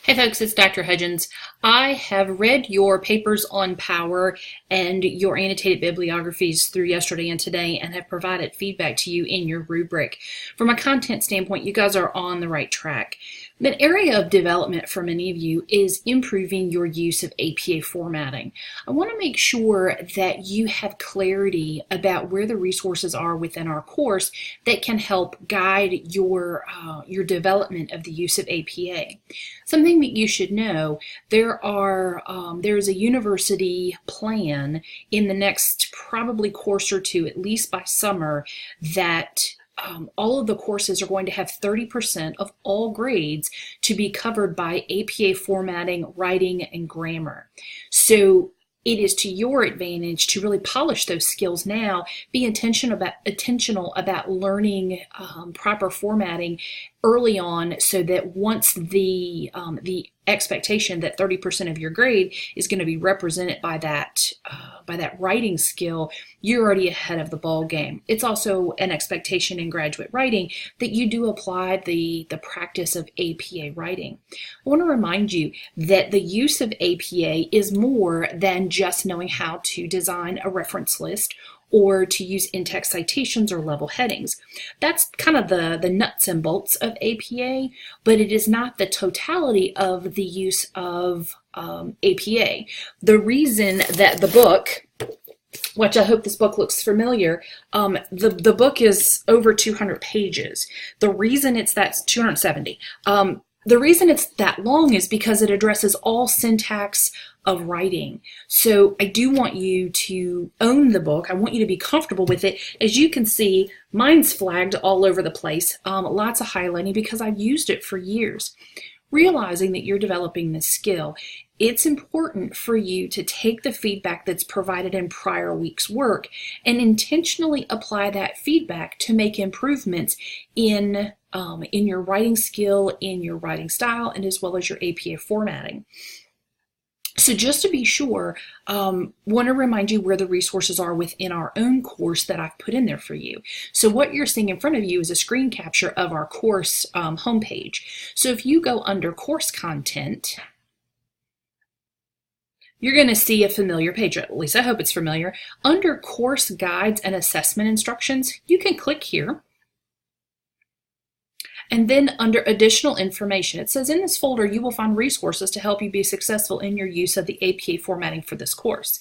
Hey folks, it's Dr. Hudgens. I have read your papers on power and your annotated bibliographies through yesterday and today and have provided feedback to you in your rubric. From a content standpoint, you guys are on the right track. An area of development for many of you is improving your use of APA formatting. I want to make sure that you have clarity about where the resources are within our course that can help guide your development of the use of APA. Something that you should know, there's a university plan in the next probably course or two, at least by summer, that all of the courses are going to have 30% of all grades to be covered by APA formatting, writing, and grammar. So it is to your advantage to really polish those skills now, be intentional about learning proper formatting early on, so that once the expectation that 30% of your grade is going to be represented by that writing skill, you're already ahead of the ball game. It's also an expectation in graduate writing that you do apply the practice of APA writing. I want to remind you that the use of APA is more than just knowing how to design a reference list or to use in-text citations or level headings. That's kind of the nuts and bolts of APA, but it is not the totality of the use of APA. The reason that the book, which I hope this book looks familiar, the book is over 200 pages. The reason it's 270. The reason it's that long is because it addresses all syntax of writing. So I do want you to own the book. I want you to be comfortable with it. As you can see, mine's flagged all over the place. Lots of highlighting because I've used it for years. Realizing that you're developing this skill, it's important for you to take the feedback that's provided in prior week's work and intentionally apply that feedback to make improvements in your writing skill, in your writing style, and as well as your APA formatting. So just to be sure, want to remind you where the resources are within our own course that I've put in there for you. So what you're seeing in front of you is a screen capture of our course homepage. So if you go under course content, you're going to see a familiar page, at least I hope it's familiar. Under course guides and assessment instructions, you can click here. And then under additional information, it says in this folder you will find resources to help you be successful in your use of the APA formatting for this course.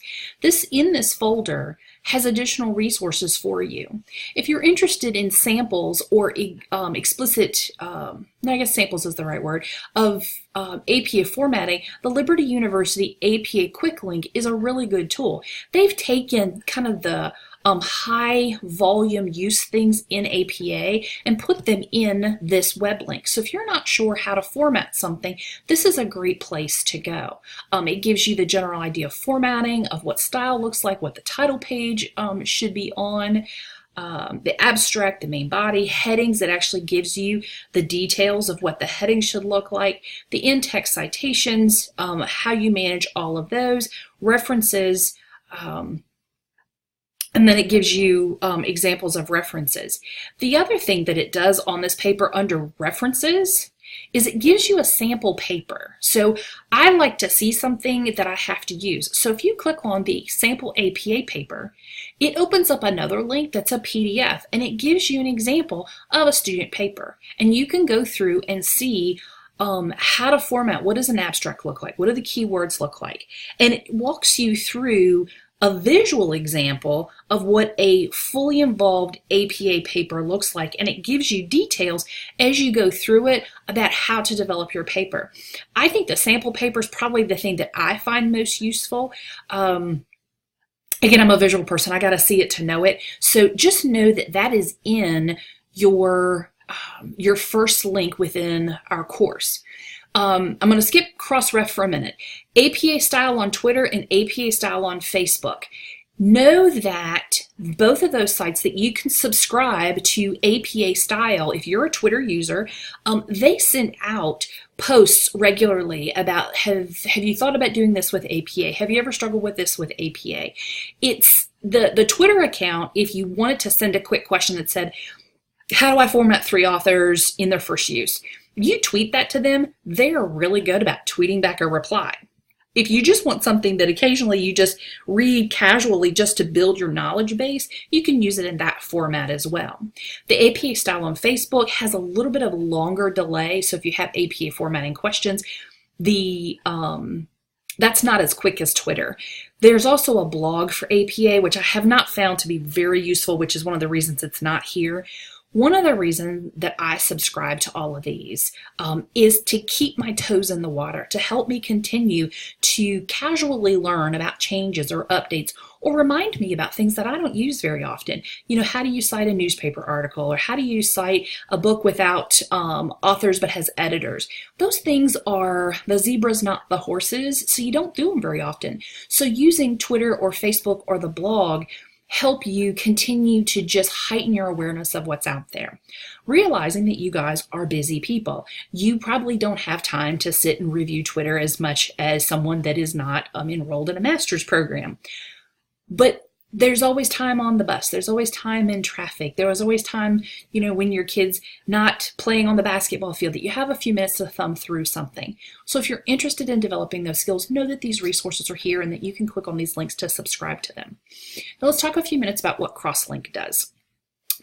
In this folder has additional resources for you. If you're interested in samples or explicit, I guess samples is the right word, of APA formatting, the Liberty University APA Quick Link is a really good tool. They've taken kind of the high volume use things in APA and put them in this web link. So if you're not sure how to format something, this is a great place to go. It gives you the general idea of formatting, of what style looks like, what the title page should be on, the abstract, the main body, headings. That actually gives you the details of what the heading should look like, the in-text citations, how you manage all of those, references, and then it gives you examples of references. The other thing that it does on this paper under references is it gives you a sample paper. So I like to see something that I have to use. So if you click on the sample APA paper, it opens up another link that's a PDF, and it gives you an example of a student paper. And you can go through and see how to format. What does an abstract look like? What do the keywords look like? And it walks you through a visual example of what a fully involved APA paper looks like, and it gives you details as you go through it about how to develop your paper. I think the sample paper is probably the thing that I find most useful. Again, I'm a visual person. I got to see it to know it. So just know that that is in your first link within our course. I'm going to skip cross-ref for a minute. APA Style on Twitter and APA Style on Facebook. Know that both of those sites that you can subscribe to APA Style, if you're a Twitter user, they send out posts regularly about have you thought about doing this with APA? Have you ever struggled with this with APA? It's the Twitter account, if you wanted to send a quick question that said, how do I format 3 authors in their first use? you tweet that to them, they're really good about tweeting back a reply. If you just want something that occasionally you just read casually just to build your knowledge base, you can use it in that format as well. The APA style on Facebook has a little bit of a longer delay, so if you have APA formatting questions, that's not as quick as Twitter. There's also a blog for APA, which I have not found to be very useful, which is one of the reasons it's not here. One other reason that I subscribe to all of these is to keep my toes in the water, to help me continue to casually learn about changes or updates, or remind me about things that I don't use very often. You know, how do you cite a newspaper article, or how do you cite a book without authors but has editors? Those things are the zebras, not the horses, so you don't do them very often. So using Twitter or Facebook or the blog help you continue to just heighten your awareness of what's out there. Realizing that you guys are busy people. You probably don't have time to sit and review Twitter as much as someone that is not enrolled in a master's program. But there's always time on the bus. There's always time in traffic. There was always time, you know, when your kid's not playing on the basketball field, that you have a few minutes to thumb through something. So if you're interested in developing those skills, know that these resources are here and that you can click on these links to subscribe to them. Now let's talk a few minutes about what Crosslink does.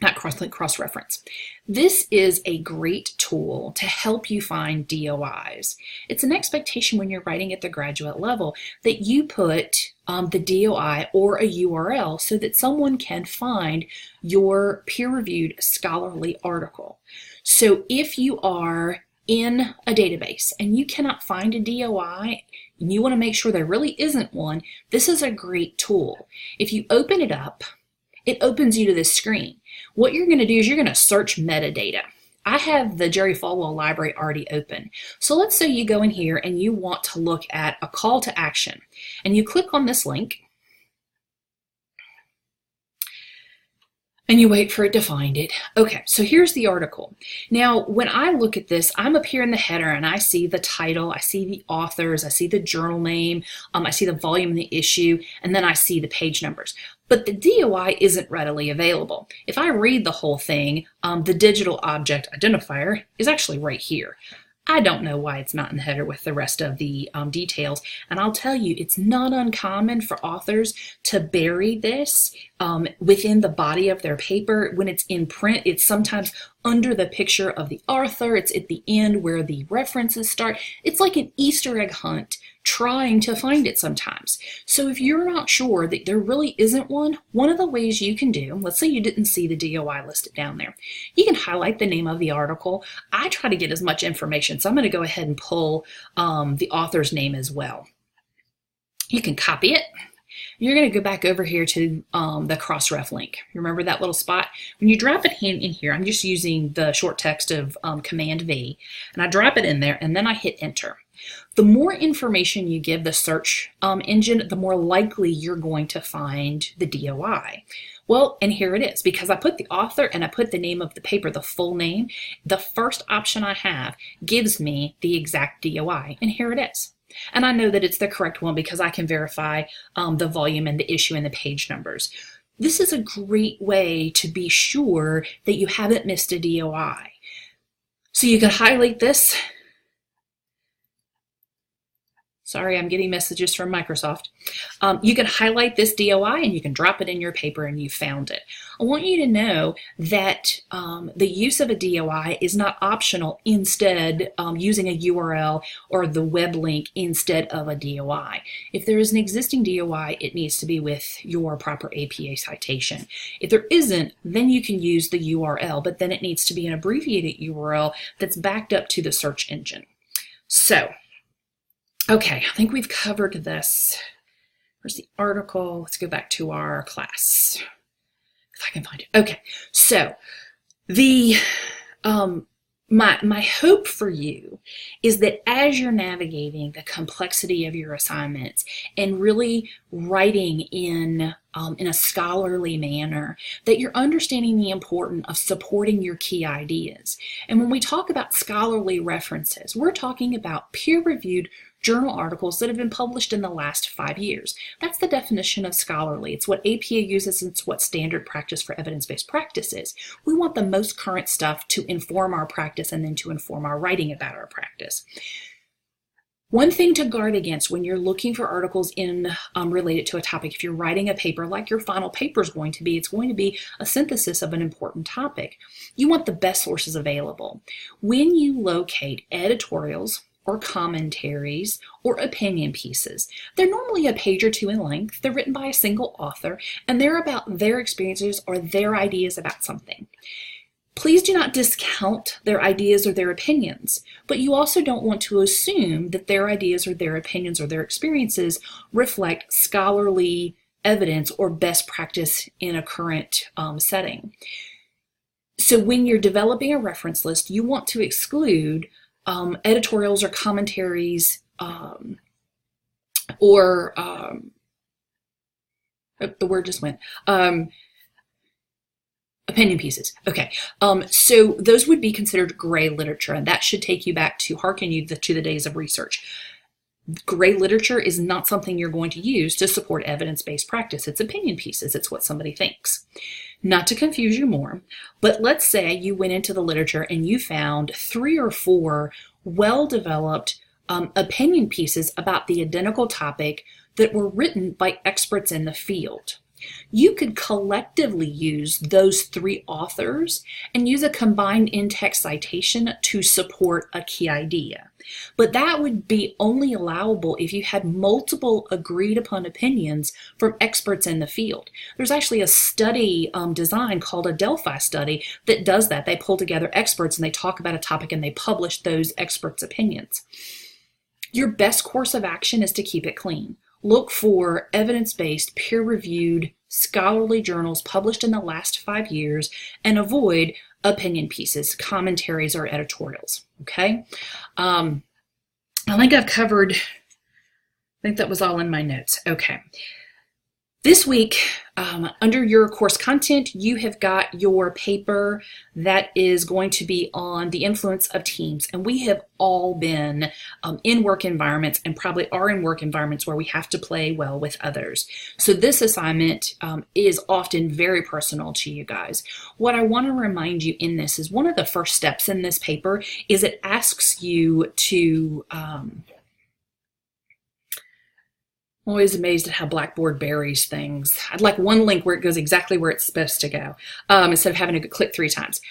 Not Crosslink, cross-reference. This is a great tool to help you find DOIs. It's an expectation when you're writing at the graduate level that you put the DOI or a URL so that someone can find your peer-reviewed scholarly article. So if you are in a database and you cannot find a DOI, and you want to make sure there really isn't one, this is a great tool. If you open it up, it opens you to this screen. What you're going to do is you're going to search metadata. I have the Jerry Falwell library already open. So let's say you go in here and you want to look at a call to action, and you click on this link and you wait for it to find it. Okay, so here's the article. Now, when I look at this, I'm up here in the header and I see the title, I see the authors, I see the journal name, I see the volume and the issue, and then I see the page numbers. But the DOI isn't readily available. If I read the whole thing, the digital object identifier is actually right here. I don't know why it's not in the header with the rest of the details, and I'll tell you, it's not uncommon for authors to bury this within the body of their paper. When it's in print, it's sometimes under the picture of the author, it's at the end where the references start. It's like an Easter egg hunt trying to find it sometimes. So if you're not sure that there really isn't one, one of the ways you can do, let's say you didn't see the DOI listed down there, you can highlight the name of the article. I try to get as much information, so I'm going to go ahead and pull the author's name as well. You can copy it. You're going to go back over here to the Crossref link. Remember that little spot? When you drop it in here, I'm just using the short text of Command V, and I drop it in there, and then I hit Enter. The more information you give the search engine, the more likely you're going to find the DOI. Well, and here it is. Because I put the author and I put the name of the paper, the full name, the first option I have gives me the exact DOI, and here it is. And I know that it's the correct one because I can verify the volume and the issue and the page numbers. This is a great way to be sure that you haven't missed a DOI. So you can highlight this. Sorry, I'm getting messages from Microsoft. You can highlight this DOI and you can drop it in your paper and you found it. I want you to know that the use of a DOI is not optional, instead using a URL or the web link instead of a DOI. If there is an existing DOI, it needs to be with your proper APA citation. If there isn't, then you can use the URL, but then it needs to be an abbreviated URL that's backed up to the search engine. So, okay, I think we've covered this. Where's the article? Let's go back to our class, if I can find it. Okay, so the my hope for you is that as you're navigating the complexity of your assignments and really writing in in a scholarly manner, that you're understanding the importance of supporting your key ideas. And when we talk about scholarly references, we're talking about peer-reviewed journal articles that have been published in the last 5 years. That's the definition of scholarly. It's what APA uses, and it's what standard practice for evidence-based practice is. We want the most current stuff to inform our practice and then to inform our writing about our practice. One thing to guard against when you're looking for articles related to a topic, if you're writing a paper like your final paper is going to be, it's going to be a synthesis of an important topic. You want the best sources available. When you locate editorials or commentaries or opinion pieces, they're normally a page or two in length. They're written by a single author, and they're about their experiences or their ideas about something. Please do not discount their ideas or their opinions, but you also don't want to assume that their ideas or their opinions or their experiences reflect scholarly evidence or best practice in a current setting. So when you're developing a reference list, you want to exclude editorials or commentaries the word just went. Opinion pieces. Okay, so those would be considered gray literature, and that should take you back to hearken you to the days of research. Gray literature is not something you're going to use to support evidence-based practice. It's opinion pieces. It's what somebody thinks. Not to confuse you more, but let's say you went into the literature and you found 3 or 4 well-developed opinion pieces about the identical topic that were written by experts in the field. You could collectively use those 3 authors and use a combined in-text citation to support a key idea. But that would be only allowable if you had multiple agreed upon opinions from experts in the field. There's actually a study design called a Delphi study that does that. They pull together experts and they talk about a topic and they publish those experts' opinions. Your best course of action is to keep it clean. Look for evidence-based, peer-reviewed, scholarly journals published in the last 5 years and avoid opinion pieces, commentaries, or editorials, okay? I think I've covered, I think that was all in my notes. Okay. This week, under your course content, you have got your paper that is going to be on the influence of teams. And we have all been in work environments and probably are in work environments where we have to play well with others. So this assignment is often very personal to you guys. What I want to remind you in this is one of the first steps in this paper is it asks you to I'm always amazed at how Blackboard buries things. I'd like one link where it goes exactly where it's supposed to go, instead of having to click 3 times.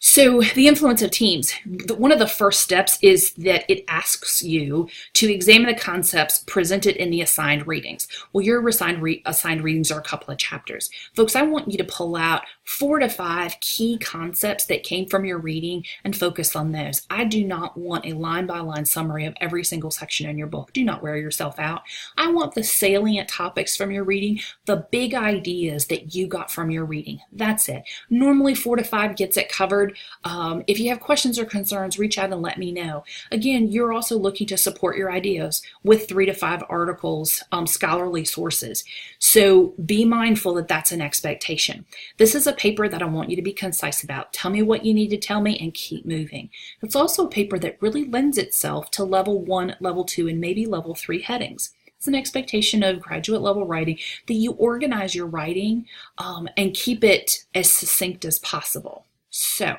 So the influence of teams, one of the first steps is that it asks you to examine the concepts presented in the assigned readings. Well, your assigned readings are a couple of chapters. Folks, I want you to pull out 4 to 5 key concepts that came from your reading and focus on those. I do not want a line-by-line summary of every single section in your book. Do not wear yourself out. I want the salient topics from your reading, the big ideas that you got from your reading. That's it. Normally 4 to 5 gets it covered. If you have questions or concerns, reach out and let me know. Again, you're also looking to support your ideas with 3 to 5 articles, scholarly sources. So be mindful that that's an expectation. This is a paper that I want you to be concise about. Tell me what you need to tell me and keep moving. It's also a paper that really lends itself to level 1, level 2, and maybe level 3 headings. It's an expectation of graduate level writing that you organize your writing and keep it as succinct as possible. So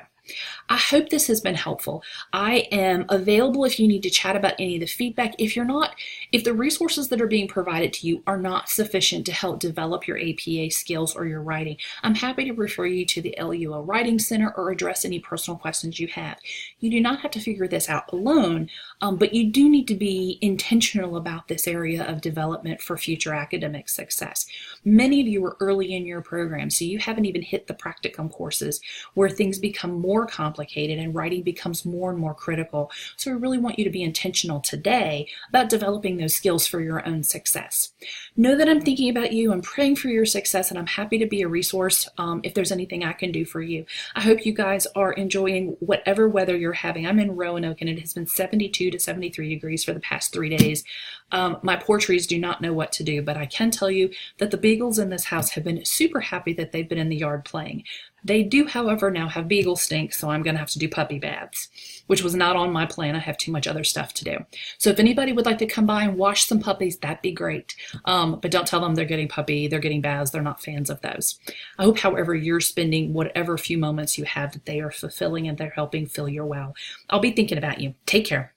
I hope this has been helpful. I am available if you need to chat about any of the feedback. If the resources that are being provided to you are not sufficient to help develop your APA skills or your writing, I'm happy to refer you to the LUO Writing Center or address any personal questions you have. You do not have to figure this out alone, but you do need to be intentional about this area of development for future academic success. Many of you are early in your program, so you haven't even hit the practicum courses where things become more complicated complicated and writing becomes more and more critical. So I really want you to be intentional today about developing those skills for your own success. Know that I'm thinking about you, I'm praying for your success, and I'm happy to be a resource if there's anything I can do for you. I hope you guys are enjoying whatever weather you're having. I'm in Roanoke and it has been 72 to 73 degrees for the past 3 days. My poor trees do not know what to do, but I can tell you that the beagles in this house have been super happy that they've been in the yard playing. They do, however, now have beagle stink, so I'm going to have to do puppy baths, which was not on my plan. I have too much other stuff to do. So if anybody would like to come by and wash some puppies, that'd be great. But don't tell them they're getting baths. They're not fans of those. I hope, however, you're spending whatever few moments you have that they are fulfilling and they're helping fill your well. I'll be thinking about you. Take care.